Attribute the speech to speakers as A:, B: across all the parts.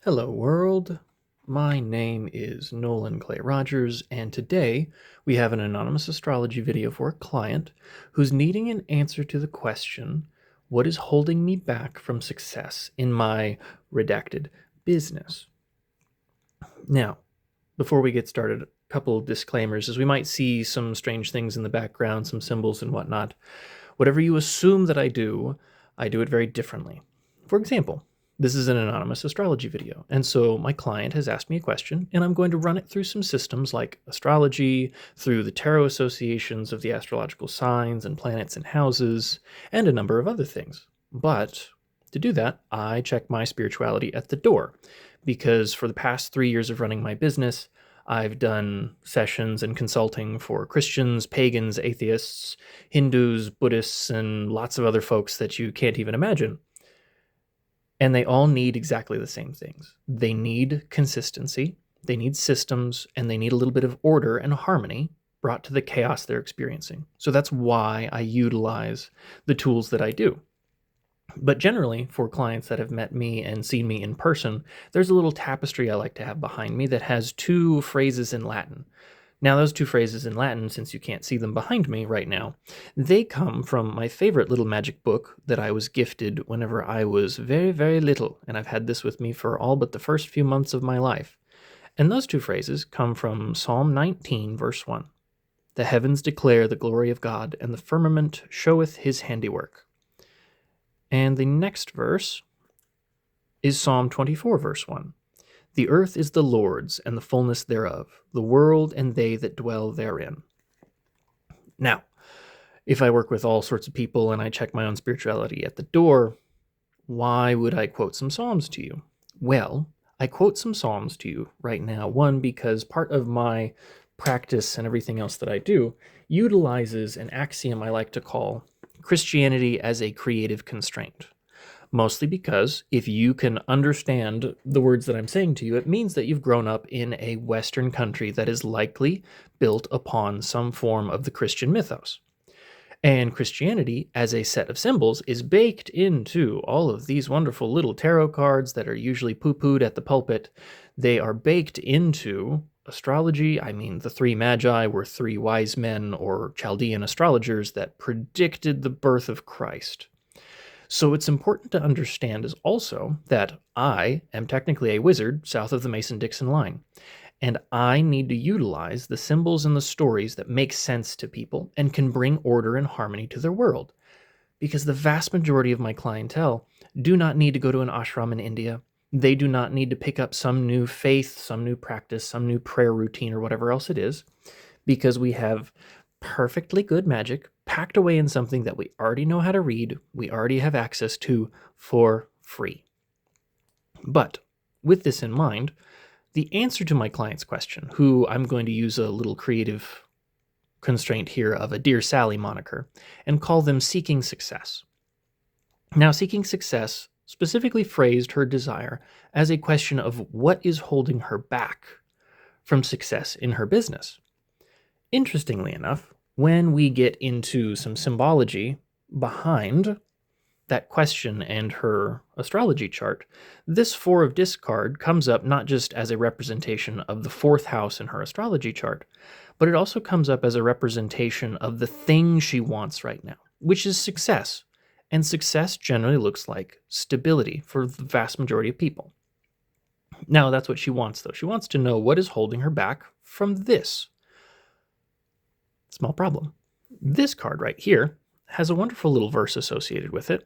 A: Hello world, my name is Nolan Clay Rogers, and today we have an anonymous astrology video for a client who's needing an answer to the question, what is holding me back from success in my redacted business? Now, before we get started, a couple disclaimers, as we might see some strange things in the background, some symbols and whatnot. Whatever you assume that I do it very differently. For example, this is an anonymous astrology video, and so my client has asked me a question, and I'm going to run it through some systems like astrology, through the tarot associations of the astrological signs and planets and houses, and a number of other things. But to do that, I check my spirituality at the door, because for the past 3 years of running my business, I've done sessions and consulting for Christians, pagans, atheists, Hindus, Buddhists, and lots of other folks that you can't even imagine. And they all need exactly the same things. They need consistency, they need systems, and they need a little bit of order and harmony brought to the chaos they're experiencing. So that's why I utilize the tools that I do. But generally, for clients that have met me and seen me in person, there's a little tapestry I like to have behind me that has 2 phrases in Latin. Now, those 2 phrases in Latin, since you can't see them behind me right now, they come from my favorite little magic book that I was gifted whenever I was very, very little, and I've had this with me for all but the first few months of my life. And those 2 phrases come from Psalm 19, verse 1. The heavens declare the glory of God, and the firmament showeth his handiwork. And the next verse is Psalm 24, verse 1. The earth is the Lord's, and the fullness thereof, the world and they that dwell therein. Now, if I work with all sorts of people and I check my own spirituality at the door, why would I quote some Psalms to you? Well, I quote some Psalms to you right now, one, because part of my practice and everything else that I do utilizes an axiom I like to call Christianity as a creative constraint. Mostly because if you can understand the words that I'm saying to you, it means that you've grown up in a Western country that is likely built upon some form of the Christian mythos. And Christianity, as a set of symbols, is baked into all of these wonderful little tarot cards that are usually poo-pooed at the pulpit. They are baked into astrology. I mean, the 3 magi were 3 wise men or Chaldean astrologers that predicted the birth of Christ. So it's important to understand is also that I am technically a wizard south of the Mason-Dixon line, and I need to utilize the symbols and the stories that make sense to people and can bring order and harmony to their world. Because the vast majority of my clientele do not need to go to an ashram in India. They do not need to pick up some new faith, some new practice, some new prayer routine, or whatever else it is, because we have perfectly good magic packed away in something that we already know how to read, we already have access to for free. But with this in mind, the answer to my client's question, who I'm going to use a little creative constraint here of a Dear Sally moniker, and call them Seeking Success. Now, Seeking Success specifically phrased her desire as a question of what is holding her back from success in her business. Interestingly enough, when we get into some symbology behind that question and her astrology chart, this 4 of discard comes up not just as a representation of the 4th house in her astrology chart, but it also comes up as a representation of the thing she wants right now, which is success. And success generally looks like stability for the vast majority of people. Now, that's what she wants, though. She wants to know what is holding her back from this. Small problem. This card right here has a wonderful little verse associated with it.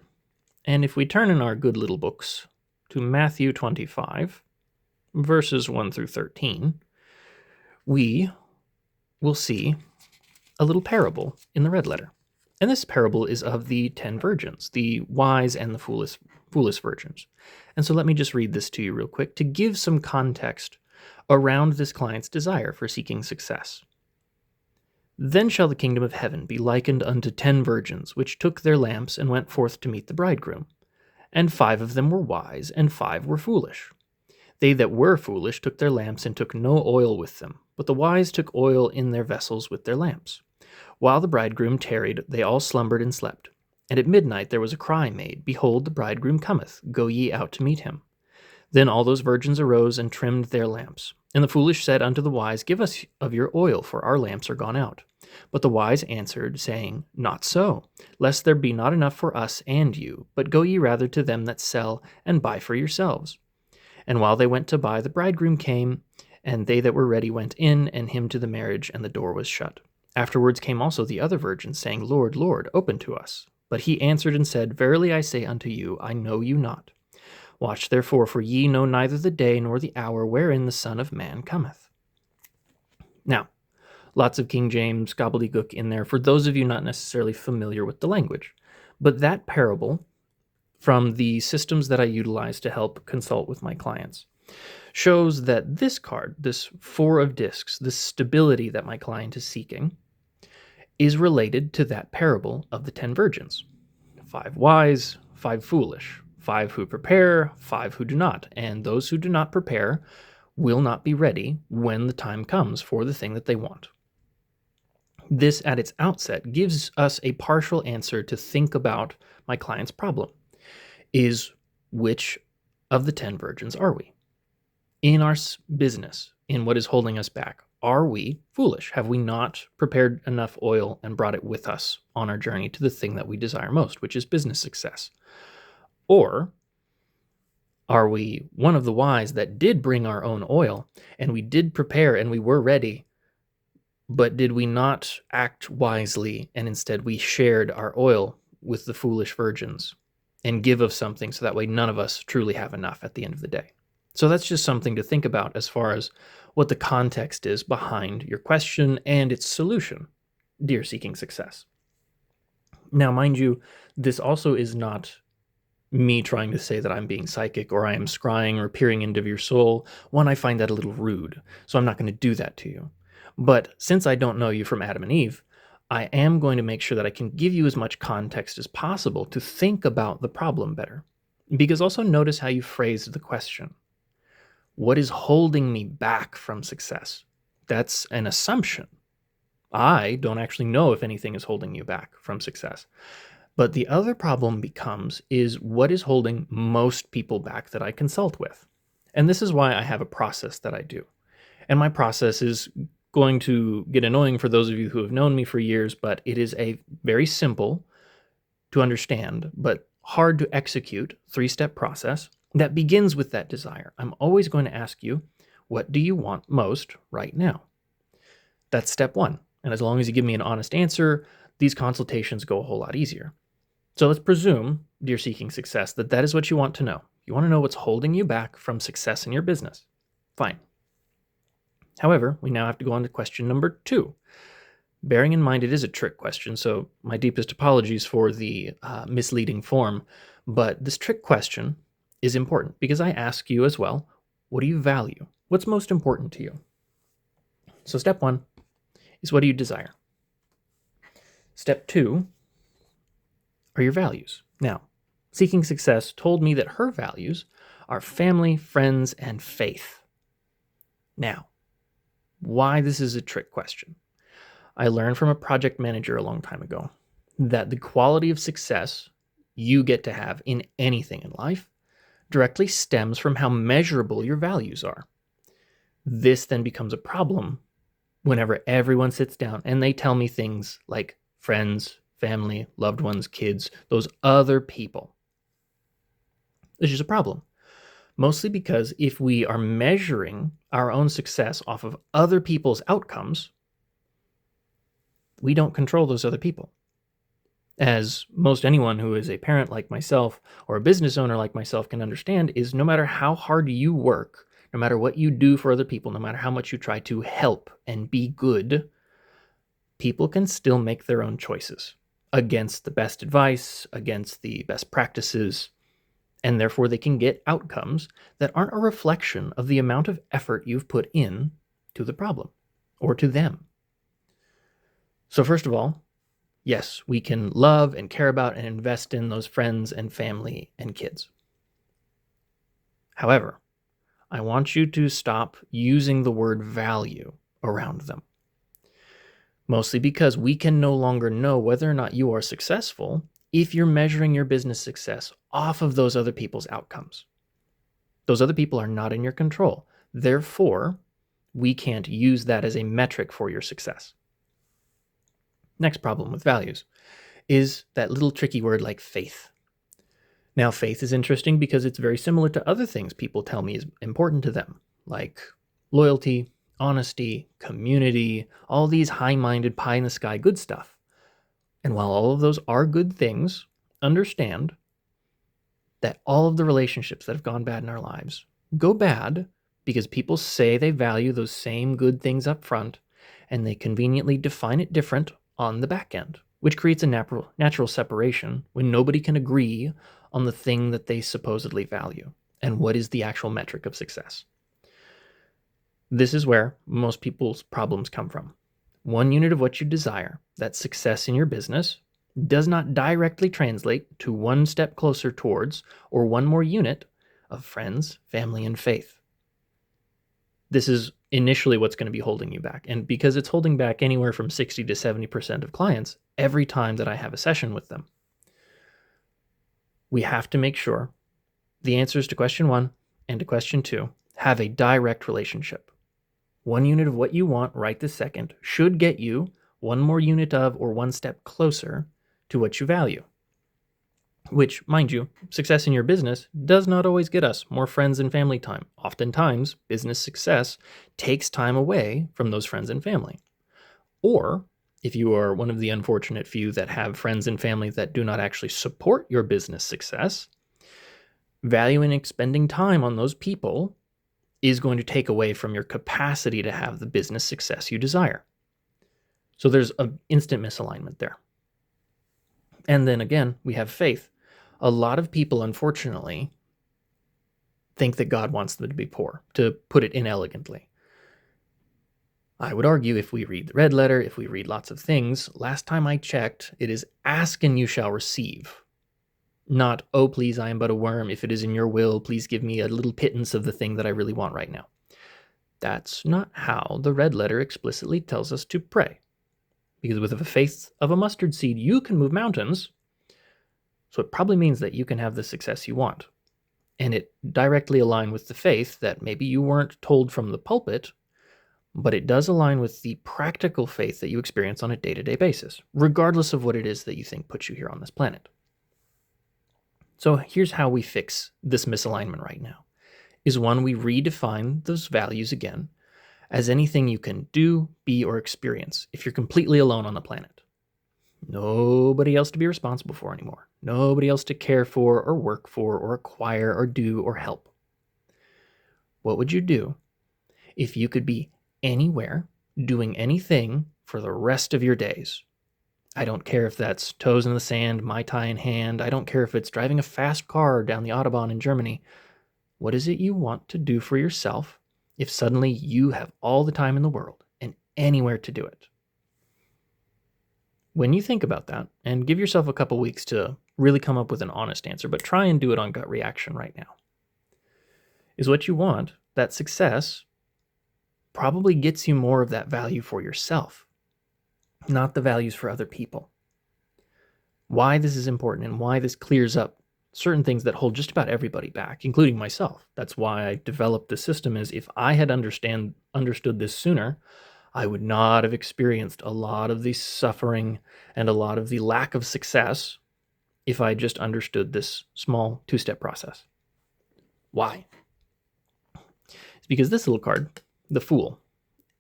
A: And if we turn in our good little books to Matthew 25, verses 1 through 13, we will see a little parable in the red letter. And this parable is of the 10 virgins, the wise and the foolish virgins. And so let me just read this to you real quick to give some context around this client's desire for seeking success. Then shall the kingdom of heaven be likened unto 10 virgins, which took their lamps and went forth to meet the bridegroom. And 5 of them were wise, and 5 were foolish. They that were foolish took their lamps and took no oil with them, but the wise took oil in their vessels with their lamps. While the bridegroom tarried, they all slumbered and slept. And at midnight there was a cry made, Behold, the bridegroom cometh, go ye out to meet him. Then all those virgins arose and trimmed their lamps. And the foolish said unto the wise, Give us of your oil, for our lamps are gone out. But the wise answered, saying, Not so, lest there be not enough for us and you, but go ye rather to them that sell, and buy for yourselves. And while they went to buy, the bridegroom came, and they that were ready went in, and him to the marriage, and the door was shut. Afterwards came also the other virgins, saying, Lord, Lord, open to us. But he answered and said, Verily I say unto you, I know you not. Watch therefore, for ye know neither the day nor the hour wherein the Son of Man cometh. Now, lots of King James gobbledygook in there for those of you not necessarily familiar with the language. But that parable, from the systems that I utilize to help consult with my clients, shows that this card, this Four of Discs, this stability that my client is seeking, is related to that parable of the 10 virgins. 5 wise, 5 foolish, 5 who prepare, 5 who do not, and those who do not prepare will not be ready when the time comes for the thing that they want. This, at its outset, gives us a partial answer to think about my client's problem, is which of the 10 virgins are we? In our business, in what is holding us back, are we foolish? Have we not prepared enough oil and brought it with us on our journey to the thing that we desire most, which is business success? Or are we one of the wise that did bring our own oil, and we did prepare and we were ready, but did we not act wisely, and instead we shared our oil with the foolish virgins and give of something so that way none of us truly have enough at the end of the day? So that's just something to think about as far as what the context is behind your question and its solution, dear seeking success. Now, mind you, this also is not me trying to say that I'm being psychic or I am scrying or peering into your soul. One, I find that a little rude, so I'm not going to do that to you. But since I don't know you from Adam and Eve, I am going to make sure that I can give you as much context as possible to think about the problem better. Because also notice how you phrased the question. What is holding me back from success? That's an assumption. I don't actually know if anything is holding you back from success. But the other problem is what is holding most people back that I consult with. And this is why I have a process that I do. And my process is going to get annoying for those of you who have known me for years, but it is a very simple to understand, but hard to execute 3-step process that begins with that desire. I'm always going to ask you, what do you want most right now? That's step 1. And as long as you give me an honest answer, these consultations go a whole lot easier. So let's presume, dear seeking success, that that is what you want to know. You want to know what's holding you back from success in your business. Fine. However, we now have to go on to question number 2. Bearing in mind it is a trick question, so my deepest apologies for the misleading form, but this trick question is important because I ask you as well, what do you value? What's most important to you? So step 1 is, what do you desire? Step 2 are your values. Now, Seeking Success told me that her values are family, friends, and faith. Now, why this is a trick question? I learned from a project manager a long time ago that the quality of success you get to have in anything in life directly stems from how measurable your values are. This then becomes a problem whenever everyone sits down and they tell me things like friends, family, loved ones, kids, those other people. It's just a problem. Mostly because if we are measuring our own success off of other people's outcomes, we don't control those other people. As most anyone who is a parent like myself or a business owner like myself can understand, is no matter how hard you work, no matter what you do for other people, no matter how much you try to help and be good, people can still make their own choices against the best advice, against the best practices, and therefore they can get outcomes that aren't a reflection of the amount of effort you've put in to the problem or to them. So first of all, yes, we can love and care about and invest in those friends and family and kids. However, I want you to stop using the word value around them. Mostly because we can no longer know whether or not you are successful if you're measuring your business success off of those other people's outcomes. Those other people are not in your control. Therefore, we can't use that as a metric for your success. Next problem with values is that little tricky word like faith. Now, faith is interesting because it's very similar to other things people tell me is important to them, like loyalty, honesty, community, all these high-minded, pie-in-the-sky good stuff. And while all of those are good things, understand that all of the relationships that have gone bad in our lives go bad because people say they value those same good things up front, and they conveniently define it different on the back end, which creates a natural separation when nobody can agree on the thing that they supposedly value and what is the actual metric of success. This is where most people's problems come from. One unit of what you desire, that success in your business, does not directly translate to one step closer towards or one more unit of friends, family, and faith. This is initially what's going to be holding you back. And because it's holding back anywhere from 60 to 70% of clients every time that I have a session with them, we have to make sure the answers to question 1 and to question 2 have a direct relationship. One unit of what you want right this second should get you one more unit of or one step closer to what you value. Which, mind you, success in your business does not always get us more friends and family time. Oftentimes, business success takes time away from those friends and family. Or, if you are one of the unfortunate few that have friends and family that do not actually support your business success, valuing and expending time on those people is going to take away from your capacity to have the business success you desire. So there's an instant misalignment there. And then again, we have faith. A lot of people, unfortunately, think that God wants them to be poor, to put it inelegantly. I would argue if we read the red letter, if we read lots of things, last time I checked, it is ask and you shall receive. Not, oh, please, I am but a worm. If it is in your will, please give me a little pittance of the thing that I really want right now. That's not how the red letter explicitly tells us to pray. Because with the faith of a mustard seed, you can move mountains. So it probably means that you can have the success you want. And it directly aligns with the faith that maybe you weren't told from the pulpit, but it does align with the practical faith that you experience on a day-to-day basis, regardless of what it is that you think puts you here on this planet. So here's how we fix this misalignment right now. Is one, we redefine those values again as anything you can do, be, or experience if you're completely alone on the planet. Nobody else to be responsible for anymore. Nobody else to care for or work for or acquire or do or help. What would you do if you could be anywhere, doing anything for the rest of your days? I don't care if that's toes in the sand, Mai Tai in hand. I don't care if it's driving a fast car down the Autobahn in Germany. What is it you want to do for yourself if suddenly you have all the time in the world and anywhere to do it? When you think about that, and give yourself a couple weeks to really come up with an honest answer, but try and do it on gut reaction right now, is what you want, that success, probably gets you more of that value for yourself, not the values for other people. Why this is important and why this clears up certain things that hold just about everybody back, including myself. That's why I developed the system, is if I had understood this sooner, I would not have experienced a lot of the suffering and a lot of the lack of success if I just understood this small 2-step process. Why? It's because this little card, the Fool,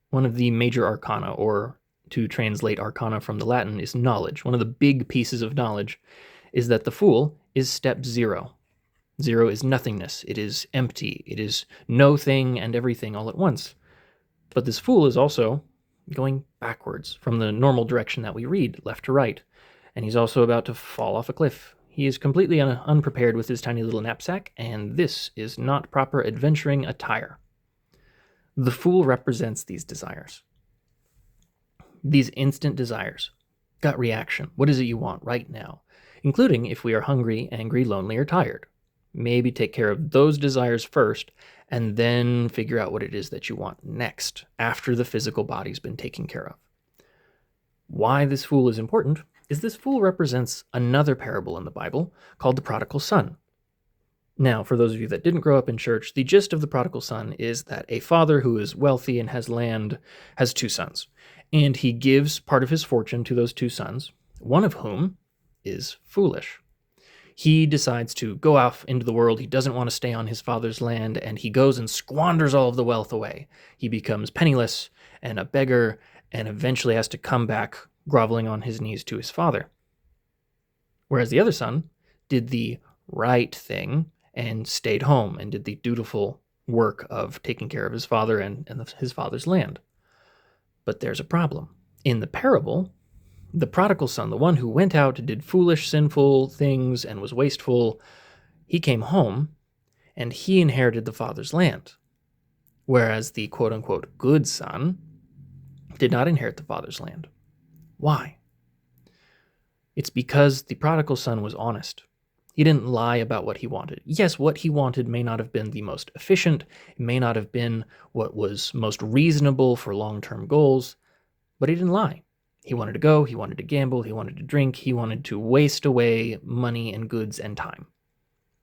A: one of the major arcana, or to translate arcana from the Latin, is knowledge. One of the big pieces of knowledge is that the Fool is step 0. 0 is nothingness. It is empty. It is no thing and everything all at once. But this Fool is also going backwards from the normal direction that we read, left to right. And he's also about to fall off a cliff. He is completely unprepared with his tiny little knapsack, and this is not proper adventuring attire. The Fool represents these desires. These instant desires. Gut reaction. What is it you want right now? Including if we are hungry, angry, lonely, or tired. Maybe take care of those desires first, and then figure out what it is that you want next, after the physical body's been taken care of. Why this Fool is important is this Fool represents another parable in the Bible called the prodigal son. Now, for those of you that didn't grow up in church, the gist of the prodigal son is that a father who is wealthy and has land has two sons, and he gives part of his fortune to those two sons, one of whom is foolish. He decides to go off into the world. He doesn't want to stay on his father's land, and he goes and squanders all of the wealth away. He becomes penniless and a beggar, and eventually has to come back groveling on his knees to his father. Whereas the other son did the right thing and stayed home and did the dutiful work of taking care of his father and his father's land. But there's a problem. In the parable, the prodigal son, the one who went out and did foolish, sinful things and was wasteful, he came home and he inherited the father's land. Whereas the quote-unquote good son did not inherit the father's land. Why? It's because the prodigal son was honest. He didn't lie about what he wanted. Yes, what he wanted may not have been the most efficient, it may not have been what was most reasonable for long-term goals, but he didn't lie. He wanted to go, he wanted to gamble, he wanted to drink, he wanted to waste away money and goods and time.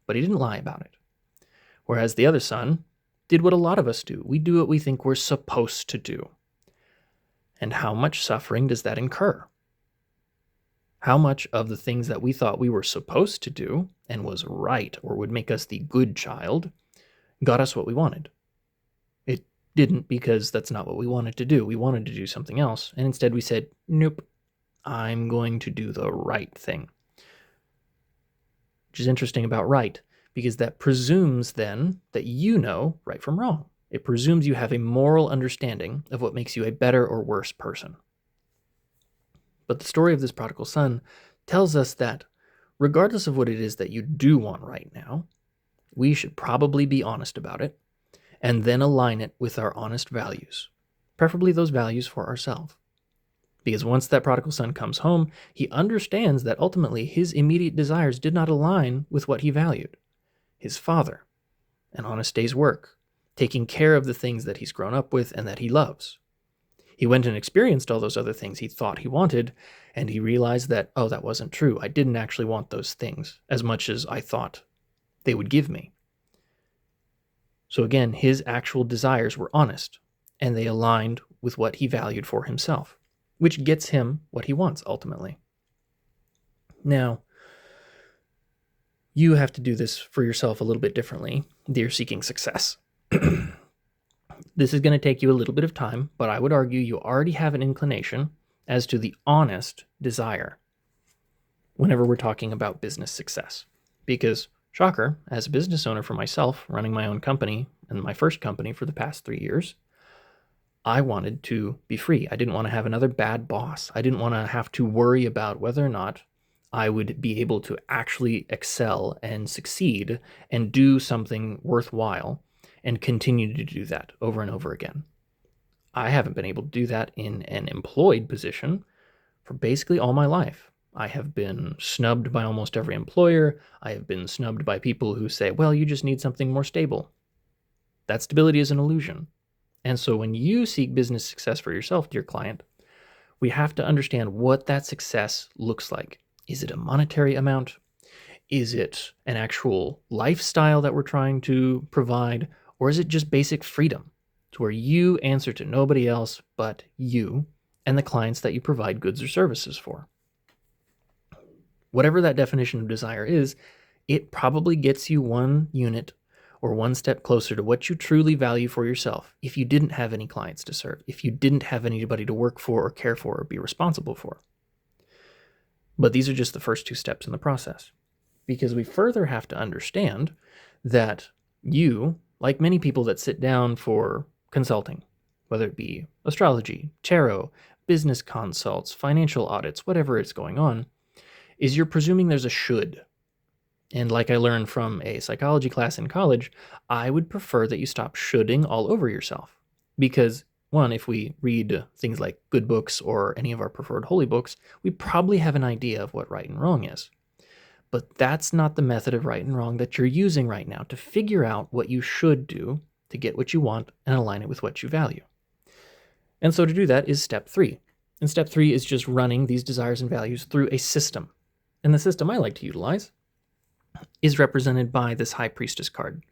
A: But he didn't lie about it. Whereas the other son did what a lot of us do. We do what we think we're supposed to do. And how much suffering does that incur? How much of the things that we thought we were supposed to do and was right or would make us the good child got us what we wanted? It didn't, because that's not what we wanted to do. We wanted to do something else, and instead we said, nope, I'm going to do the right thing. Which is interesting about right, because that presumes then that you know right from wrong. It presumes you have a moral understanding of what makes you a better or worse person. But the story of this prodigal son tells us that regardless of what it is that you do want right now, we should probably be honest about it and then align it with our honest values, preferably those values for ourselves. Because once that prodigal son comes home, he understands that ultimately his immediate desires did not align with what he valued. His father, an honest day's work, taking care of the things that he's grown up with and that he loves. He went and experienced all those other things he thought he wanted, and he realized that, oh, that wasn't true. I didn't actually want those things as much as I thought they would give me. So again, his actual desires were honest, and they aligned with what he valued for himself, which gets him what he wants ultimately. Now, you have to do this for yourself a little bit differently. You're seeking success. This is going to take you a little bit of time, but I would argue you already have an inclination as to the honest desire whenever we're talking about business success. Because, shocker, as a business owner for myself, running my own company and my first company for the past 3 years, I wanted to be free. I didn't want to have another bad boss. I didn't want to have to worry about whether or not I would be able to actually excel and succeed and do something worthwhile and continue to do that over and over again. I haven't been able to do that in an employed position for basically all my life. I have been snubbed by almost every employer. I have been snubbed by people who say, well, you just need something more stable. That stability is an illusion. And so when you seek business success for yourself, dear client, we have to understand what that success looks like. Is it a monetary amount? Is it an actual lifestyle that we're trying to provide? Or is it just basic freedom to where you answer to nobody else but you and the clients that you provide goods or services for? Whatever that definition of desire is, it probably gets you one unit or one step closer to what you truly value for yourself if you didn't have any clients to serve, if you didn't have anybody to work for or care for or be responsible for. But these are just the first two steps in the process, because we further have to understand that you, like many people that sit down for consulting, whether it be astrology, tarot, business consults, financial audits, whatever is going on, is you're presuming there's a should. And like I learned from a psychology class in college, I would prefer that you stop shoulding all over yourself. Because, one, if we read things like good books or any of our preferred holy books, we probably have an idea of what right and wrong is. But that's not the method of right and wrong that you're using right now to figure out what you should do to get what you want and align it with what you value. And so to do that is step 3. And step 3 is just running these desires and values through a system. And the system I like to utilize is represented by this High Priestess card.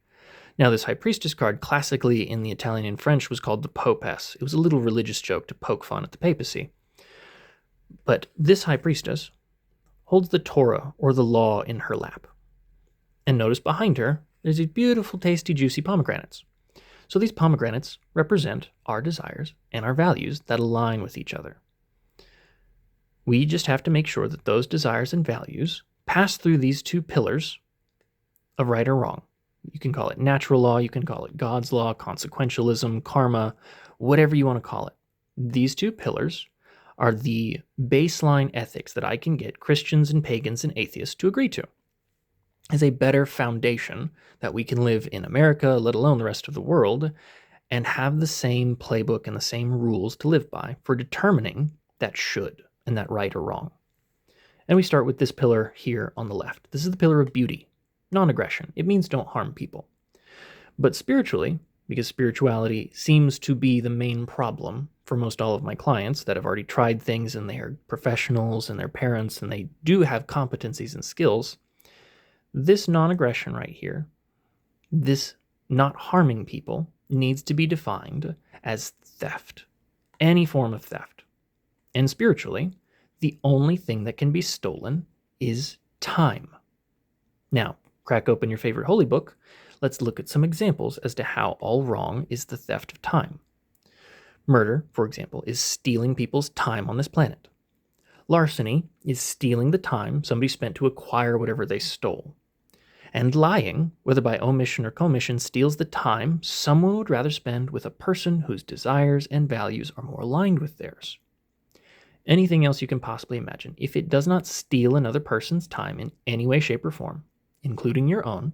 A: Now, this High Priestess card, classically in the Italian and French, was called the Popess. It was a little religious joke to poke fun at the papacy. But this High Priestess holds the Torah, or the law, in her lap. And notice behind her, there's these beautiful, tasty, juicy pomegranates. So these pomegranates represent our desires and our values that align with each other. We just have to make sure that those desires and values pass through these two pillars of right or wrong. You can call it natural law, you can call it God's law, consequentialism, karma, whatever you want to call it. These two pillars are the baseline ethics that I can get Christians and pagans and atheists to agree to as a better foundation that we can live in America, let alone the rest of the world, and have the same playbook and the same rules to live by for determining that should and that right or wrong. And we start with this pillar here on the left. This is the pillar of beauty, non-aggression. It means don't harm people. But spiritually, because spirituality seems to be the main problem for most all of my clients that have already tried things and they are professionals and they're parents and they do have competencies and skills, this non-aggression right here, this not harming people, needs to be defined as theft, any form of theft. And spiritually, the only thing that can be stolen is time. Now, crack open your favorite holy book. Let's look at some examples as to how all wrong is the theft of time. Murder, for example, is stealing people's time on this planet. Larceny is stealing the time somebody spent to acquire whatever they stole. And lying, whether by omission or commission, steals the time someone would rather spend with a person whose desires and values are more aligned with theirs. Anything else you can possibly imagine, if it does not steal another person's time in any way, shape, or form, including your own,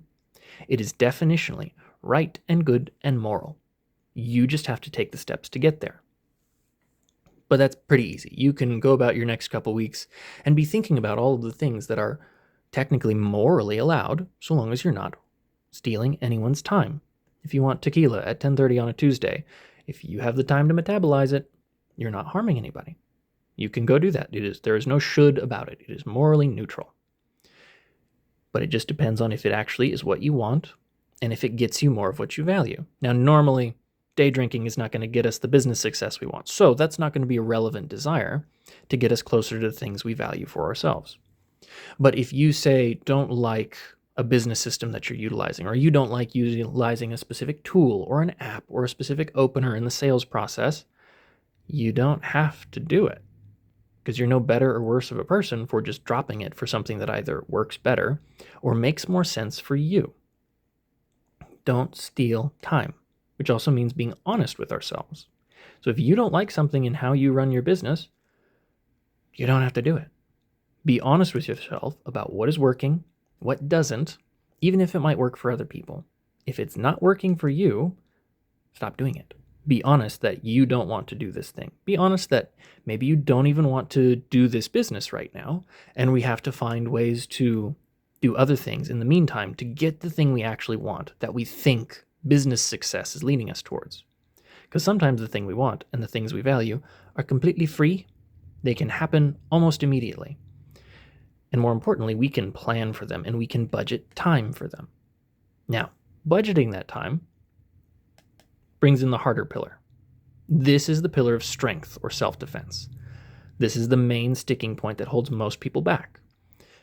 A: it is definitionally right and good and moral. You just have to take the steps to get there. But that's pretty easy. You can go about your next couple weeks and be thinking about all of the things that are technically morally allowed, so long as you're not stealing anyone's time. If you want tequila at 10:30 on a Tuesday, if you have the time to metabolize it, you're not harming anybody. You can go do that. There is no should about it. It is morally neutral. But it just depends on if it actually is what you want and if it gets you more of what you value. Now, normally, day drinking is not going to get us the business success we want. So that's not going to be a relevant desire to get us closer to the things we value for ourselves. But if you say don't like a business system that you're utilizing, or you don't like utilizing a specific tool or an app or a specific opener in the sales process, you don't have to do it, because you're no better or worse of a person for just dropping it for something that either works better or makes more sense for you. Don't steal time, which also means being honest with ourselves. So if you don't like something in how you run your business, you don't have to do it. Be honest with yourself about what is working, what doesn't, even if it might work for other people. If it's not working for you, stop doing it. Be honest that you don't want to do this thing. Be honest that maybe you don't even want to do this business right now, and we have to find ways to do other things in the meantime to get the thing we actually want, that we think business success is leading us towards. Because sometimes the thing we want and the things we value are completely free. They can happen almost immediately. And more importantly, we can plan for them and we can budget time for them. Now, budgeting that time brings in the harder pillar. This is the pillar of strength or self-defense. This is the main sticking point that holds most people back.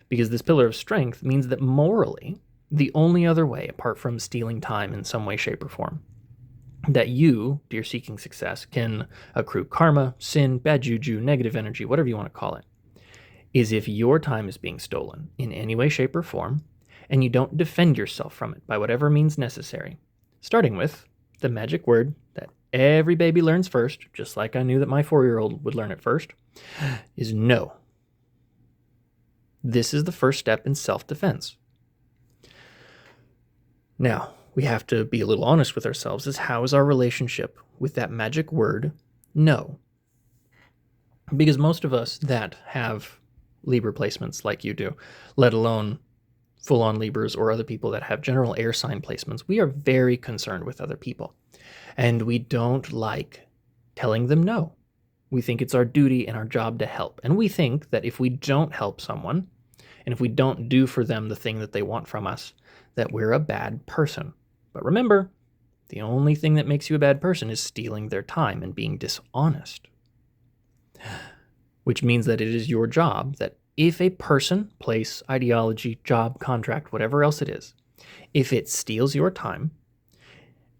A: Because this pillar of strength means that morally, the only other way, apart from stealing time in some way, shape, or form, that you, dear seeking success, can accrue karma, sin, bad juju, negative energy, whatever you want to call it, is if your time is being stolen in any way, shape, or form, and you don't defend yourself from it by whatever means necessary. Starting with the magic word that every baby learns first, just like I knew that my 4-year-old would learn it first, is no. This is the first step in self-defense. Now, we have to be a little honest with ourselves as how is our relationship with that magic word, no? Because most of us that have Libra placements like you do, let alone full-on Libras or other people that have general air sign placements, we are very concerned with other people. And we don't like telling them no. We think it's our duty and our job to help. And we think that if we don't help someone, And if we don't do for them the thing that they want from us, that we're a bad person. But remember, the only thing that makes you a bad person is stealing their time and being dishonest. Which means that it is your job that if a person, place, ideology, job, contract, whatever else it is, if it steals your time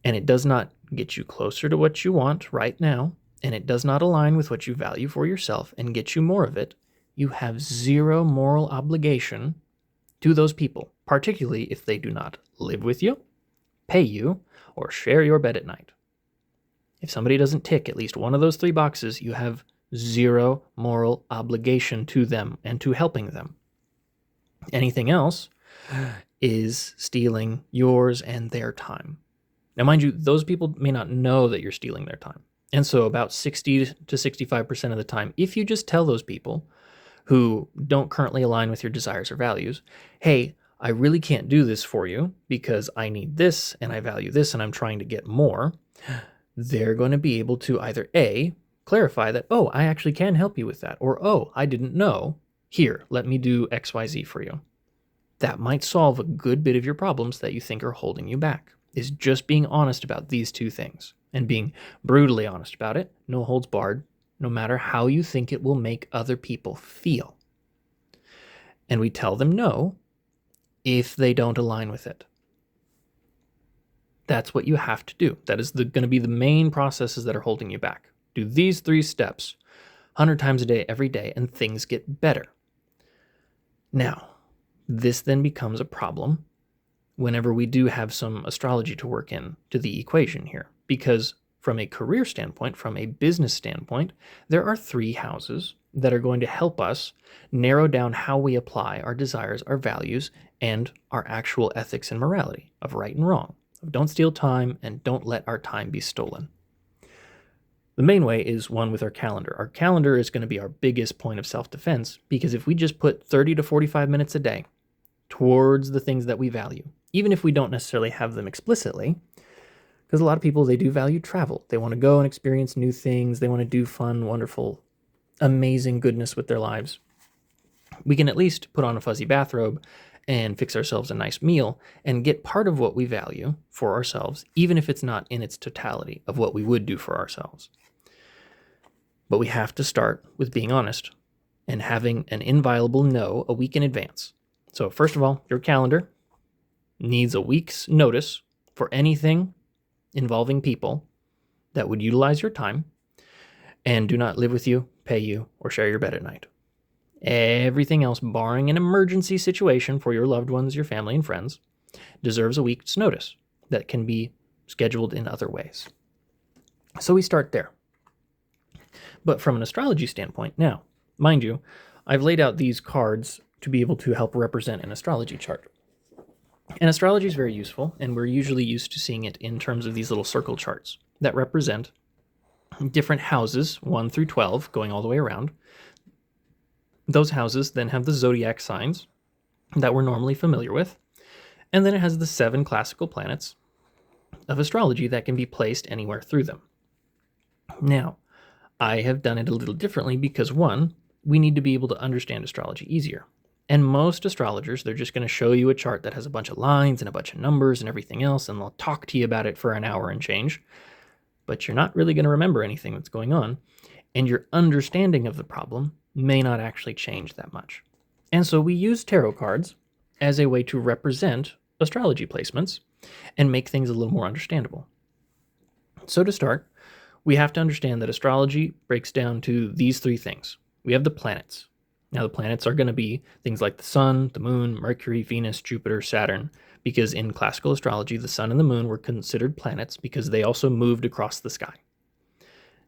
A: and it does not get you closer to what you want right now, and it does not align with what you value for yourself and get you more of it, you have zero moral obligation to those people, particularly if they do not live with you, pay you, or share your bed at night. If somebody doesn't tick at least one of those 3 boxes, you have zero moral obligation to them and to helping them. Anything else is stealing yours and their time. Now, mind you, those people may not know that you're stealing their time. And so about 60 to 65% of the time, if you just tell those people who don't currently align with your desires or values, hey, I really can't do this for you because I need this and I value this and I'm trying to get more, they're going to be able to either A, clarify that, oh, I actually can help you with that, or oh, I didn't know, here, let me do XYZ for you. That might solve a good bit of your problems that you think are holding you back, is just being honest about these 2 things and being brutally honest about it, no holds barred, no matter how you think it will make other people feel. And we tell them no if they don't align with it. That's what you have to do. That is going to be the main processes that are holding you back. Do these 3 steps 100 times a day, every day, and things get better. Now, this then becomes a problem whenever we do have some astrology to work in to the equation here, because from a career standpoint, from a business standpoint, there are 3 houses that are going to help us narrow down how we apply our desires, our values, and our actual ethics and morality of right and wrong, of don't steal time and don't let our time be stolen. The main way is one with our calendar. Our calendar is going to be our biggest point of self-defense, because if we just put 30 to 45 minutes a day towards the things that we value, even if we don't necessarily have them explicitly, because a lot of people, they do value travel. They want to go and experience new things. They want to do fun, wonderful, amazing goodness with their lives. We can at least put on a fuzzy bathrobe and fix ourselves a nice meal and get part of what we value for ourselves, even if it's not in its totality of what we would do for ourselves. But we have to start with being honest and having an inviolable no a week in advance. So first of all, your calendar needs a week's notice for anything involving people that would utilize your time and do not live with you, pay you, or share your bed at night. Everything else, barring an emergency situation for your loved ones, your family, and friends, deserves a week's notice that can be scheduled in other ways. So we start there. But from an astrology standpoint, now, mind you, I've laid out these cards to be able to help represent an astrology chart. And astrology is very useful, and we're usually used to seeing it in terms of these little circle charts that represent different houses, 1 through 12, going all the way around. Those houses then have the zodiac signs that we're normally familiar with, and then it has the 7 classical planets of astrology that can be placed anywhere through them. Now, I have done it a little differently because, one, we need to be able to understand astrology easier. And most astrologers, they're just going to show you a chart that has a bunch of lines and a bunch of numbers and everything else, and they'll talk to you about it for an hour and change. But you're not really going to remember anything that's going on, and your understanding of the problem may not actually change that much. And so we use tarot cards as a way to represent astrology placements and make things a little more understandable. So to start, we have to understand that astrology breaks down to these 3 things. We have the planets. Now, the planets are going to be things like the Sun, the Moon, Mercury, Venus, Jupiter, Saturn, because in classical astrology, the Sun and the Moon were considered planets because they also moved across the sky.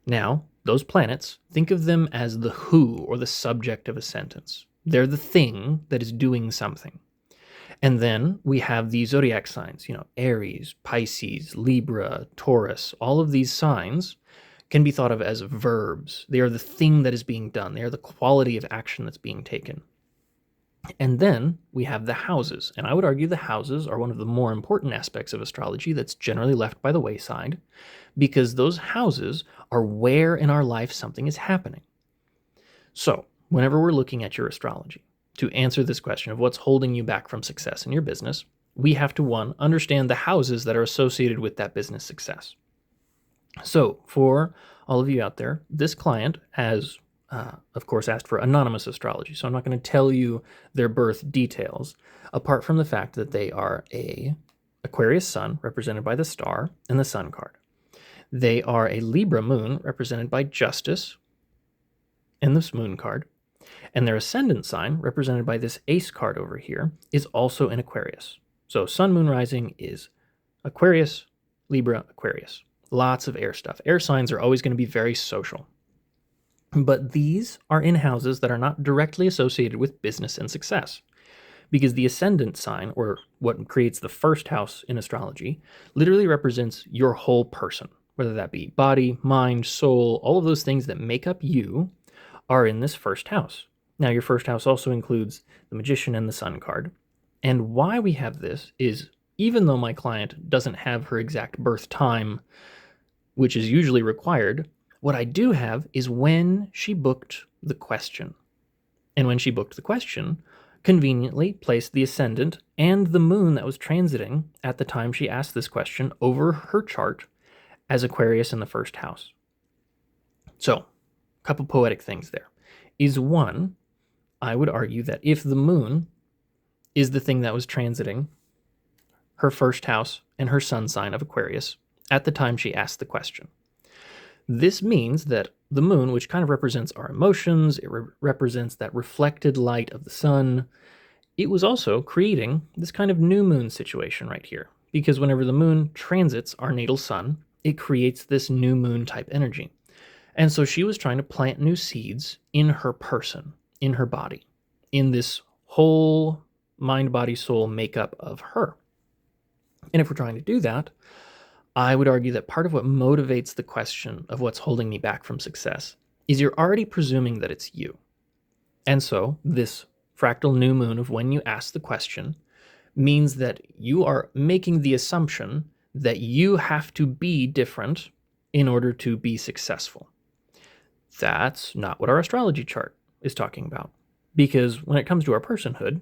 A: Now, those planets, think of them as the who or the subject of a sentence. They're the thing that is doing something. And then we have the zodiac signs, Aries, Pisces, Libra, Taurus. All of these signs can be thought of as verbs. They are the thing that is being done. They are the quality of action that's being taken. And then we have the houses. And I would argue the houses are one of the more important aspects of astrology that's generally left by the wayside, because those houses are where in our life something is happening. So whenever we're looking at your astrology, to answer this question of what's holding you back from success in your business, we have to, one, understand the houses that are associated with that business success. So for all of you out there, this client has, of course, asked for anonymous astrology. So I'm not going to tell you their birth details, apart from the fact that they are a Aquarius Sun, represented by the star and the Sun card. They are a Libra Moon, represented by Justice and this Moon card. And their ascendant sign, represented by this Ace card over here, is also in Aquarius. So Sun, Moon, Rising is Aquarius, Libra, Aquarius. Lots of air stuff. Air signs are always going to be very social. But these are in houses that are not directly associated with business and success. Because the ascendant sign, or what creates the first house in astrology, literally represents your whole person, whether that be body, mind, soul, all of those things that make up you are in this first house. Now, your first house also includes the Magician and the Sun card. And why we have this is, even though my client doesn't have her exact birth time, which is usually required, what I do have is when she booked the question. And when she booked the question, conveniently placed the ascendant and the moon that was transiting at the time she asked this question over her chart as Aquarius in the first house. So, a couple poetic things there. Is one, I would argue that if the moon is the thing that was transiting her first house and her sun sign of Aquarius at the time she asked the question, this means that the moon, which kind of represents our emotions, it represents that reflected light of the sun, it was also creating this kind of new moon situation right here. Because whenever the moon transits our natal sun, it creates this new moon type energy. And so she was trying to plant new seeds in her person, in her body, in this whole mind, body, soul makeup of her. And if we're trying to do that, I would argue that part of what motivates the question of what's holding me back from success is you're already presuming that it's you. And so this fractal new moon of when you ask the question means that you are making the assumption that you have to be different in order to be successful. That's not what our astrology chart is talking about. Because when it comes to our personhood,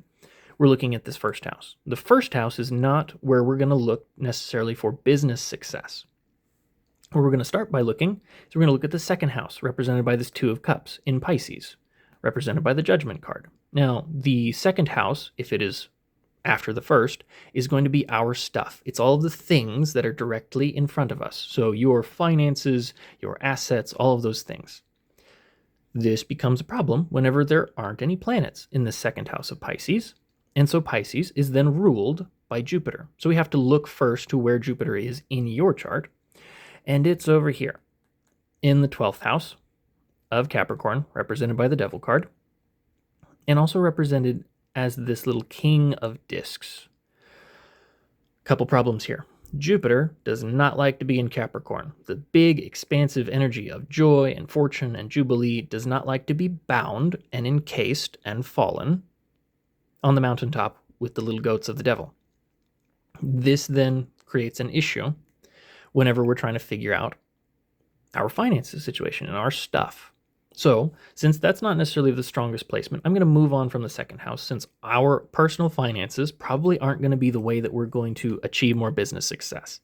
A: we're looking at this first house. The first house is not where we're going to look necessarily for business success. Where we're going to start by looking is we're going to look at the second house, represented by this Two of Cups in Pisces, represented by the Judgment card. Now, the second house, if it is after the first, is going to be our stuff. It's all of the things that are directly in front of us. So your finances, your assets, all of those things. This becomes a problem whenever there aren't any planets in the second house of Pisces. And so Pisces is then ruled by Jupiter. So we have to look first to where Jupiter is in your chart. And it's over here in the 12th house of Capricorn, represented by the Devil card, and also represented as this little King of Discs. Couple problems here. Jupiter does not like to be in Capricorn. The big, expansive energy of joy and fortune and jubilee does not like to be bound and encased and fallen on the mountaintop with the little goats of the devil. This then creates an issue whenever we're trying to figure out our finances situation and our stuff. So, since that's not necessarily the strongest placement, I'm going to move on from the second house, since our personal finances probably aren't going to be the way that we're going to achieve more business success.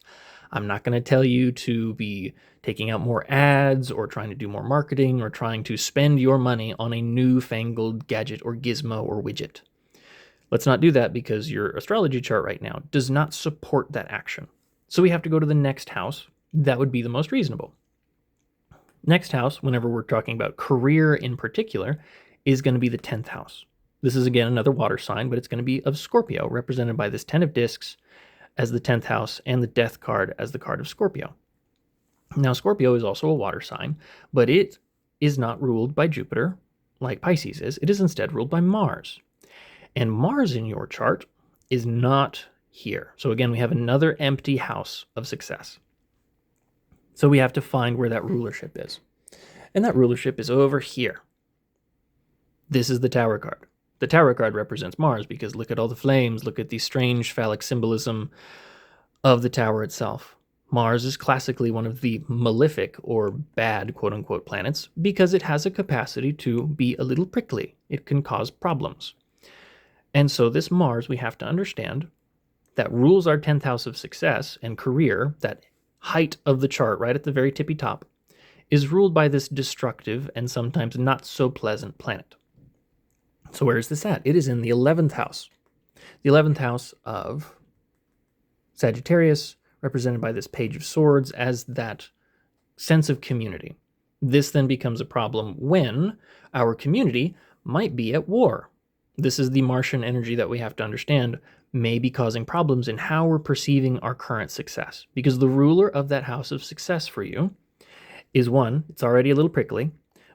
A: I'm not going to tell you to be taking out more ads or trying to do more marketing or trying to spend your money on a newfangled gadget or gizmo or widget. Let's not do that, because your astrology chart right now does not support that action. So we have to go to the next house. That would be the most reasonable. Next house, whenever we're talking about career in particular, is going to be the 10th house. This is, again, another water sign, but it's going to be of Scorpio, represented by this 10 of Discs as the 10th house and the Death card as the card of Scorpio. Now, Scorpio is also a water sign, but it is not ruled by Jupiter like Pisces is. It is instead ruled by Mars. And Mars in your chart is not here. So again, we have another empty house of success. So we have to find where that rulership is. And that rulership is over here. This is the Tower card. The Tower card represents Mars, because look at all the flames, look at the strange phallic symbolism of the Tower itself. Mars is classically one of the malefic or bad quote-unquote planets because it has a capacity to be a little prickly. It can cause problems. And so this Mars, we have to understand, that rules our 10th house of success and career, that height of the chart right at the very tippy top, is ruled by this destructive and sometimes not so pleasant planet. So where is this at? It is in the 11th house. The 11th house of Sagittarius, represented by this Page of Swords as that sense of community. This then becomes a problem when our community might be at war. This is the Martian energy that we have to understand may be causing problems in how we're perceiving our current success. Because the ruler of that house of success for you is one, it's already a little prickly,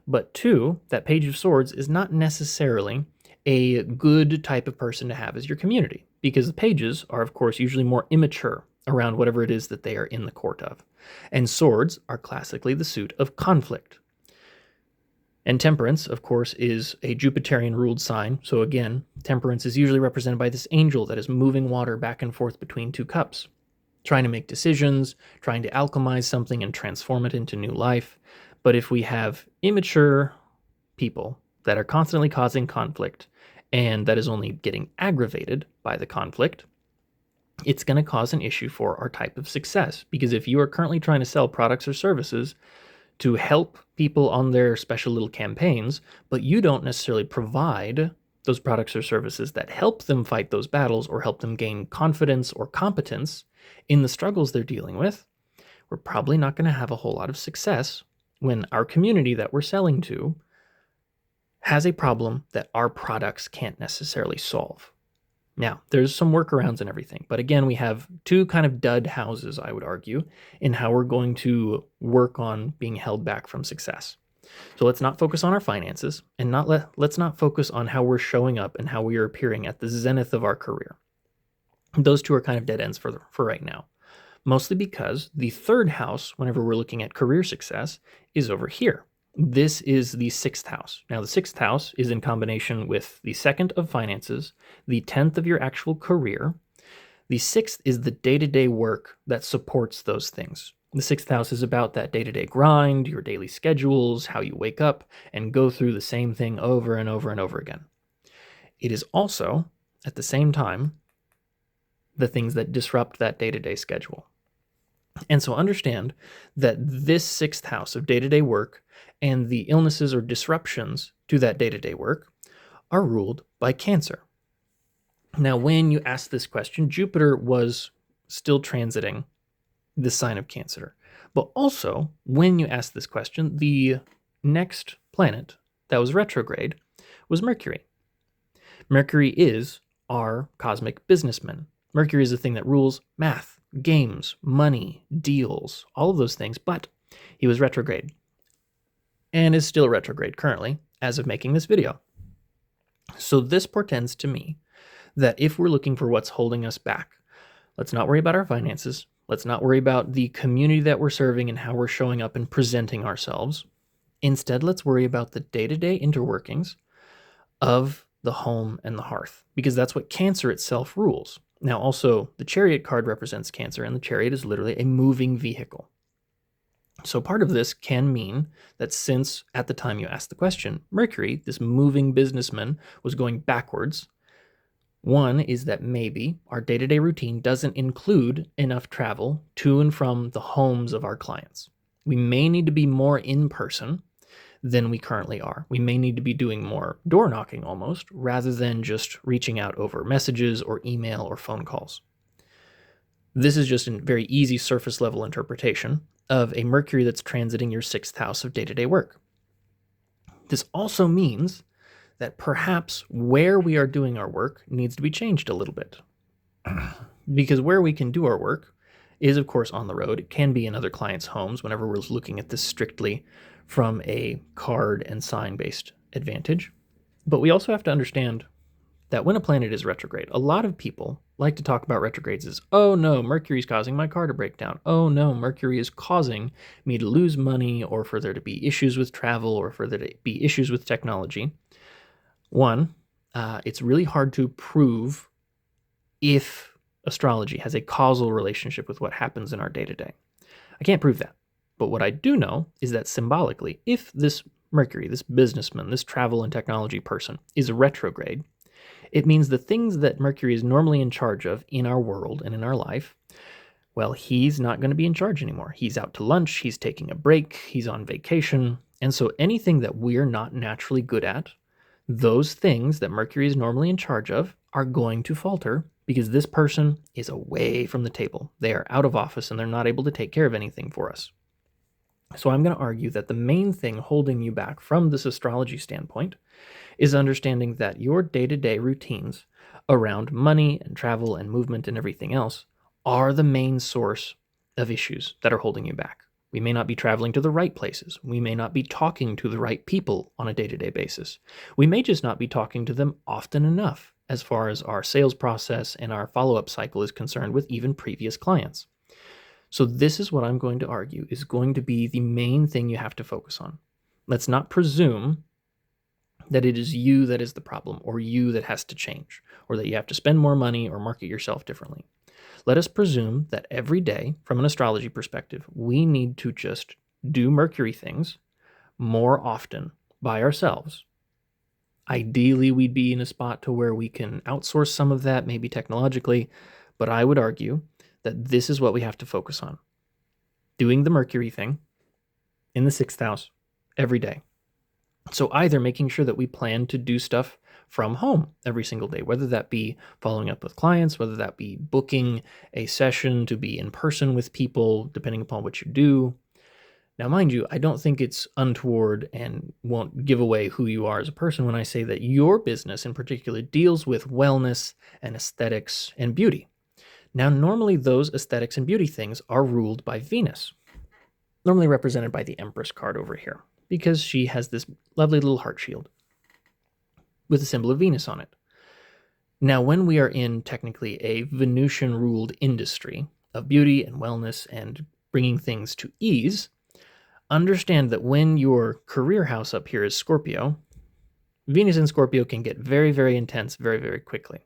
A: but two, that Page of Swords is not necessarily a good type of person to have as your community, because the pages are, of course, usually more immature around whatever it is that they are in the court of. And swords are classically the suit of conflict. And temperance, of course, is a Jupiterian-ruled sign. So again, temperance is usually represented by this angel that is moving water back and forth between two cups, trying to make decisions, trying to alchemize something and transform it into new life. But if we have immature people that are constantly causing conflict, and that is only getting aggravated by the conflict, it's going to cause an issue for our type of success. Because if you are currently trying to sell products or services to help people on their special little campaigns, but you don't necessarily provide those products or services that help them fight those battles or help them gain confidence or competence in the struggles they're dealing with, we're probably not going to have a whole lot of success when our community that we're selling to has a problem that our products can't necessarily solve. Now, there's some workarounds and everything, but again, we have two kind of dud houses, I would argue, in how we're going to work on being held back from success. So let's not focus on our finances, and let's not focus on how we're showing up and how we are appearing at the zenith of our career. Those two are kind of dead ends for right now, mostly because the third house, whenever we're looking at career success, is over here. This is the 6th house. Now, the 6th house is in combination with the 2nd of finances, the 10th of your actual career. The 6th is the day-to-day work that supports those things. The 6th house is about that day-to-day grind, your daily schedules, how you wake up and go through the same thing over and over and over again. It is also, at the same time, the things that disrupt that day-to-day schedule. And so understand that this 6th house of day-to-day work and the illnesses or disruptions to that day-to-day work are ruled by Cancer. Now, when you ask this question, Jupiter was still transiting the sign of Cancer. But also, when you ask this question, the next planet that was retrograde was Mercury. Mercury is our cosmic businessman. Mercury is the thing that rules math, games, money, deals, all of those things, but he was retrograde and is still retrograde currently as of making this video. So this portends to me that if we're looking for what's holding us back, let's not worry about our finances. Let's not worry about the community that we're serving and how we're showing up and presenting ourselves. Instead, let's worry about the day-to-day interworkings of the home and the hearth, because that's what Cancer itself rules. Now, also, the Chariot card represents Cancer, and the Chariot is literally a moving vehicle. So part of this can mean that since, at the time you asked the question, Mercury, this moving businessman, was going backwards, one is that maybe our day-to-day routine doesn't include enough travel to and from the homes of our clients. We may need to be more in person than we currently are. We may need to be doing more door knocking almost, rather than just reaching out over messages or email or phone calls. This is just a very easy surface level interpretation of a Mercury that's transiting your 6th house of day-to-day work. This also means that perhaps where we are doing our work needs to be changed a little bit. Because where we can do our work is, of course, on the road. It can be in other clients' homes whenever we're looking at this strictly from a card and sign-based advantage. But we also have to understand that when a planet is retrograde, a lot of people like to talk about retrogrades as, oh no, Mercury's causing my car to break down. Oh no, Mercury is causing me to lose money, or for there to be issues with travel, or for there to be issues with technology. One, it's really hard to prove if astrology has a causal relationship with what happens in our day-to-day. I can't prove that. But what I do know is that symbolically, if this Mercury, this businessman, this travel and technology person is retrograde, It means the things that Mercury is normally in charge of in our world and in our life, well, he's not going to be in charge anymore. He's out to lunch, he's taking a break, he's on vacation. And so anything that we're not naturally good at, those things that Mercury is normally in charge of are going to falter because this person is away from the table. They are out of office and they're not able to take care of anything for us. So I'm going to argue that the main thing holding you back from this astrology standpoint is understanding that your day-to-day routines around money and travel and movement and everything else are the main source of issues that are holding you back. We may not be traveling to the right places. We may not be talking to the right people on a day-to-day basis. We may just not be talking to them often enough as far as our sales process and our follow-up cycle is concerned with even previous clients. So this is what I'm going to argue is going to be the main thing you have to focus on. Let's not presume that it is you that is the problem or you that has to change or that you have to spend more money or market yourself differently. Let us presume that every day, from an astrology perspective, we need to just do Mercury things more often by ourselves. Ideally, we'd be in a spot to where we can outsource some of that, maybe technologically, but I would argue that this is what we have to focus on. Doing the Mercury thing in the 6th house every day. So either making sure that we plan to do stuff from home every single day, whether that be following up with clients, whether that be booking a session to be in person with people, depending upon what you do. Now, mind you, I don't think it's untoward and won't give away who you are as a person when I say that your business in particular deals with wellness and aesthetics and beauty. Now, normally those aesthetics and beauty things are ruled by Venus, normally represented by the Empress card over here, because she has this lovely little heart shield with a symbol of Venus on it. Now, when we are in technically a Venusian-ruled industry of beauty and wellness and bringing things to ease, understand that when your career house up here is Scorpio, Venus in Scorpio can get very, very intense very, very quickly.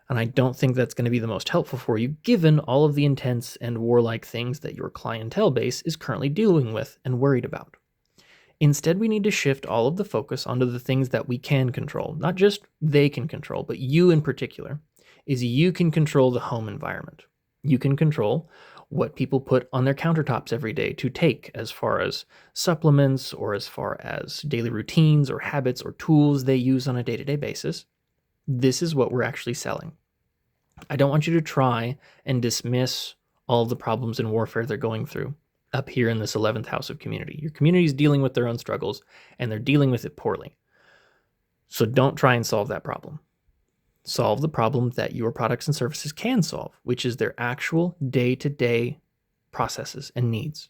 A: And I don't think that's going to be the most helpful for you, given all of the intense and warlike things that your clientele base is currently dealing with and worried about. Instead, we need to shift all of the focus onto the things that we can control. Not just they can control, but you in particular, is you can control the home environment. You can control what people put on their countertops every day to take as far as supplements or as far as daily routines or habits or tools they use on a day-to-day basis. This is what we're actually selling. I don't want you to try and dismiss all the problems and warfare they're going through up here in this 11th house of community. Your community is dealing with their own struggles, and they're dealing with it poorly. So don't try and solve that problem. Solve the problem that your products and services can solve, which is their actual day-to-day processes and needs.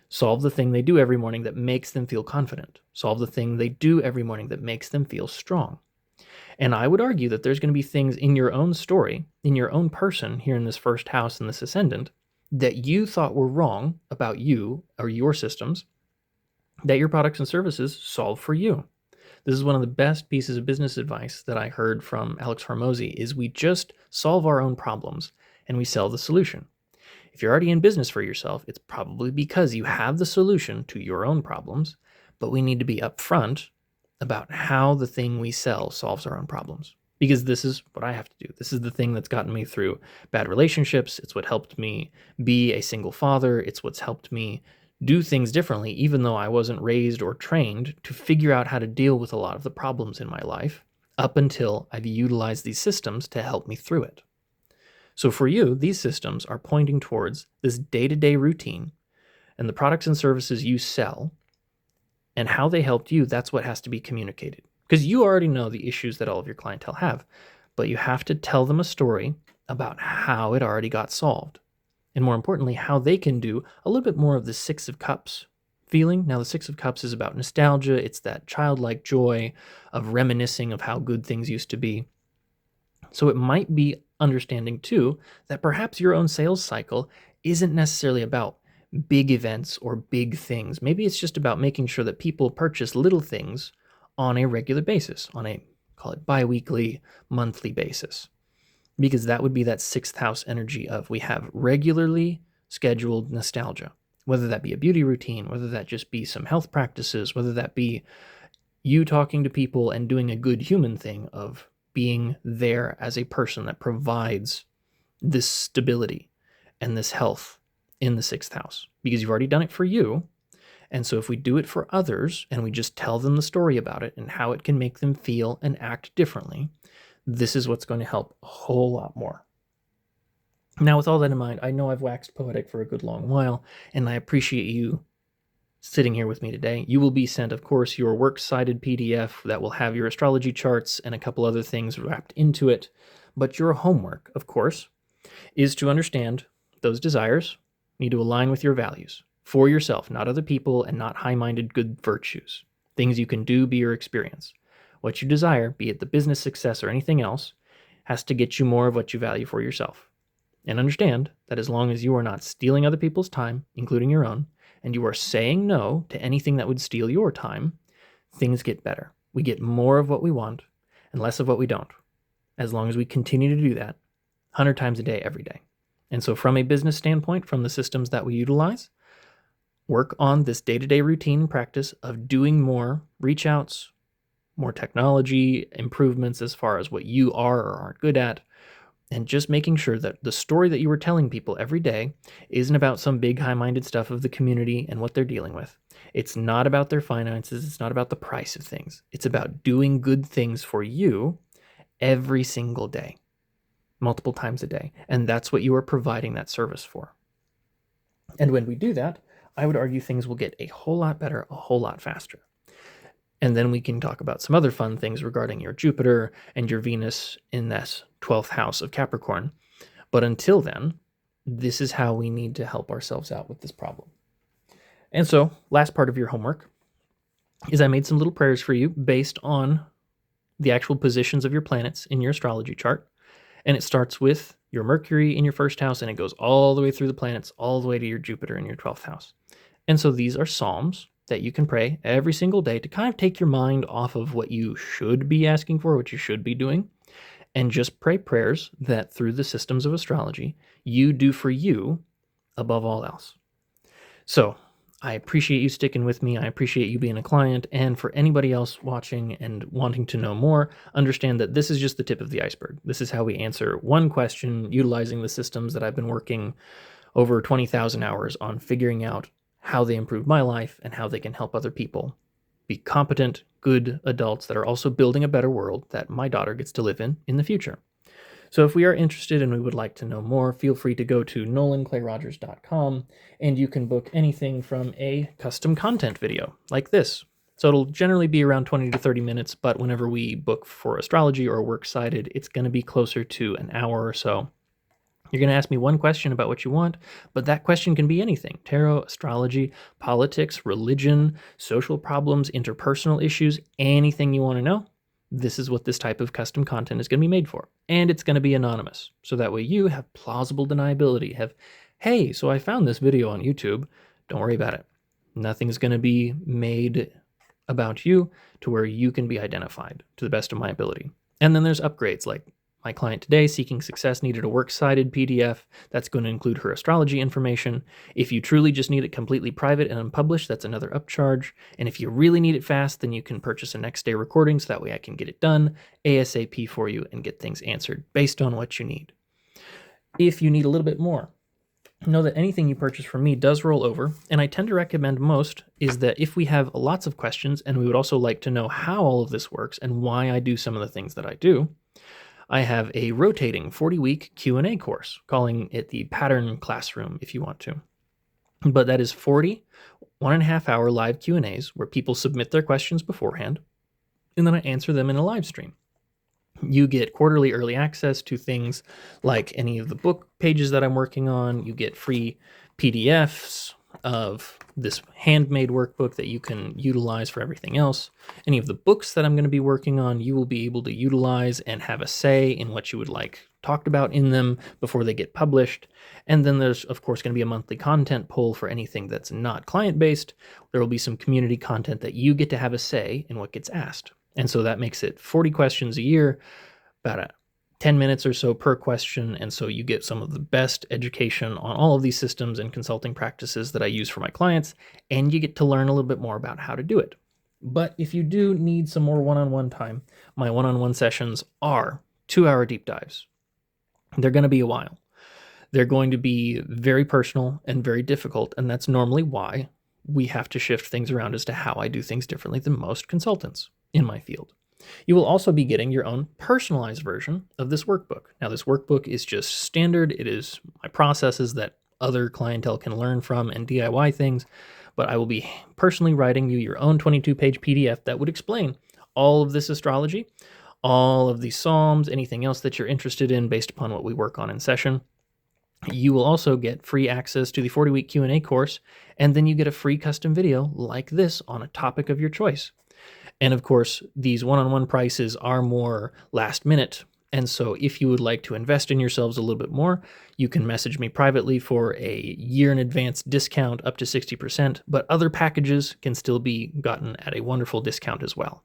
A: Solve the thing they do every morning that makes them feel confident. Solve the thing they do every morning that makes them feel strong. And I would argue that there's going to be things in your own story, in your own person here in this first house and this ascendant, that you thought were wrong about you or your systems that your products and services solve for you. This is one of the best pieces of business advice that I heard from Alex Hormozy is we just solve our own problems and we sell the solution. If you're already in business for yourself, it's probably because you have the solution to your own problems, but we need to be upfront about how the thing we sell solves our own problems. Because this is what I have to do. This is the thing that's gotten me through bad relationships. It's what helped me be a single father. It's what's helped me do things differently, even though I wasn't raised or trained to figure out how to deal with a lot of the problems in my life up until I've utilized these systems to help me through it. So for you, these systems are pointing towards this day-to-day routine and the products and services you sell and how they helped you. That's what has to be communicated. Because you already know the issues that all of your clientele have, but you have to tell them a story about how it already got solved. And more importantly, how they can do a little bit more of the 6 of Cups feeling. Now, the 6 of Cups is about nostalgia. It's that childlike joy of reminiscing of how good things used to be. So it might be understanding, too, that perhaps your own sales cycle isn't necessarily about big events or big things. Maybe it's just about making sure that people purchase little things on a regular basis, on a, call it bi-weekly, monthly basis. Because that would be that 6th house energy of we have regularly scheduled nostalgia, whether that be a beauty routine, whether that just be some health practices, whether that be you talking to people and doing a good human thing of being there as a person that provides this stability and this health in the 6th house, because you've already done it for you. And so if we do it for others and we just tell them the story about it and how it can make them feel and act differently, this is what's going to help a whole lot more. Now, with all that in mind, I know I've waxed poetic for a good long while, and I appreciate you sitting here with me today. You will be sent, of course, your works-cited PDF that will have your astrology charts and a couple other things wrapped into it. But your homework, of course, is to understand those desires need to align with your values for yourself, not other people, and not high-minded good virtues. Things you can do, be your experience. What you desire, be it the business success or anything else, has to get you more of what you value for yourself. And understand that as long as you are not stealing other people's time, including your own, and you are saying no to anything that would steal your time, things get better. We get more of what we want and less of what we don't, as long as we continue to do that 100 times a day, every day. And so from a business standpoint, from the systems that we utilize, work on this day-to-day routine and practice of doing more reach outs, more technology improvements as far as what you are or aren't good at, and just making sure that the story that you are telling people every day isn't about some big high-minded stuff of the community and what they're dealing with. It's not about their finances. It's not about the price of things. It's about doing good things for you every single day, multiple times a day. And that's what you are providing that service for. And when we do that, I would argue things will get a whole lot better, a whole lot faster. And then we can talk about some other fun things regarding your Jupiter and your Venus in that 12th house of Capricorn. But until then, this is how we need to help ourselves out with this problem. And so, last part of your homework is I made some little prayers for you based on the actual positions of your planets in your astrology chart. And it starts with your Mercury in your 1st house, and it goes all the way through the planets, all the way to your Jupiter in your 12th house. And so these are psalms that you can pray every single day to kind of take your mind off of what you should be asking for, what you should be doing, and just pray prayers that through the systems of astrology, you do for you above all else. So I appreciate you sticking with me. I appreciate you being a client. And for anybody else watching and wanting to know more, understand that this is just the tip of the iceberg. This is how we answer one question utilizing the systems that I've been working over 20,000 hours on figuring out how they improve my life and how they can help other people be competent, good adults that are also building a better world that my daughter gets to live in the future. So if we are interested and we would like to know more, feel free to go to nolanclayrogers.com and you can book anything from a custom content video like this. So it'll generally be around 20 to 30 minutes, but whenever we book for astrology or works cited, it's going to be closer to an hour or so. You're going to ask me one question about what you want, but that question can be anything: tarot, astrology, politics, religion, social problems, interpersonal issues, anything you want to know. This is what this type of custom content is going to be made for. And it's going to be anonymous. So that way you have plausible deniability. Hey, so I found this video on YouTube. Don't worry about it. Nothing's going to be made about you to where you can be identified to the best of my ability. And then there's upgrades like my client today, Seeking Success, needed a works-cited PDF. That's going to include her astrology information. If you truly just need it completely private and unpublished, that's another upcharge. And if you really need it fast, then you can purchase a next day recording so that way I can get it done ASAP for you and get things answered based on what you need. If you need a little bit more, know that anything you purchase from me does roll over, and I tend to recommend most is that if we have lots of questions and we would also like to know how all of this works and why I do some of the things that I do, I have a rotating 40-week Q&A course, calling it the Pattern Classroom if you want to. But that is 40 1.5-hour live Q&As where people submit their questions beforehand, and then I answer them in a live stream. You get quarterly early access to things like any of the book pages that I'm working on. You get free PDFs of this handmade workbook that you can utilize for everything else. Any of the books that I'm going to be working on, you will be able to utilize and have a say in what you would like talked about in them before they get published. And then there's, of course, going to be a monthly content poll for anything that's not client-based. There will be some community content that you get to have a say in what gets asked. And so that makes it 40 questions a year, about 10 minutes or so per question. And so you get some of the best education on all of these systems and consulting practices that I use for my clients, and you get to learn a little bit more about how to do it. But if you do need some more one-on-one time, my one-on-one sessions are 2-hour deep dives. They're going to be a while. They're going to be very personal and very difficult, and that's normally why we have to shift things around as to how I do things differently than most consultants in my field. You will also be getting your own personalized version of this workbook. Now, this workbook is just standard. It is my processes that other clientele can learn from and DIY things, but I will be personally writing you your own 22-page PDF that would explain all of this astrology, all of these psalms, anything else that you're interested in based upon what we work on in session. You will also get free access to the 40-week Q&A course, and then you get a free custom video like this on a topic of your choice. And of course, these one-on-one prices are more last minute. And so if you would like to invest in yourselves a little bit more, you can message me privately for a year in advance discount up to 60%, but other packages can still be gotten at a wonderful discount as well.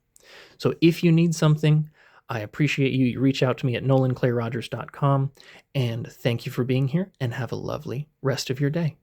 A: So if you need something, I appreciate you. You reach out to me at nolanclayrogers.com, and thank you for being here, and have a lovely rest of your day.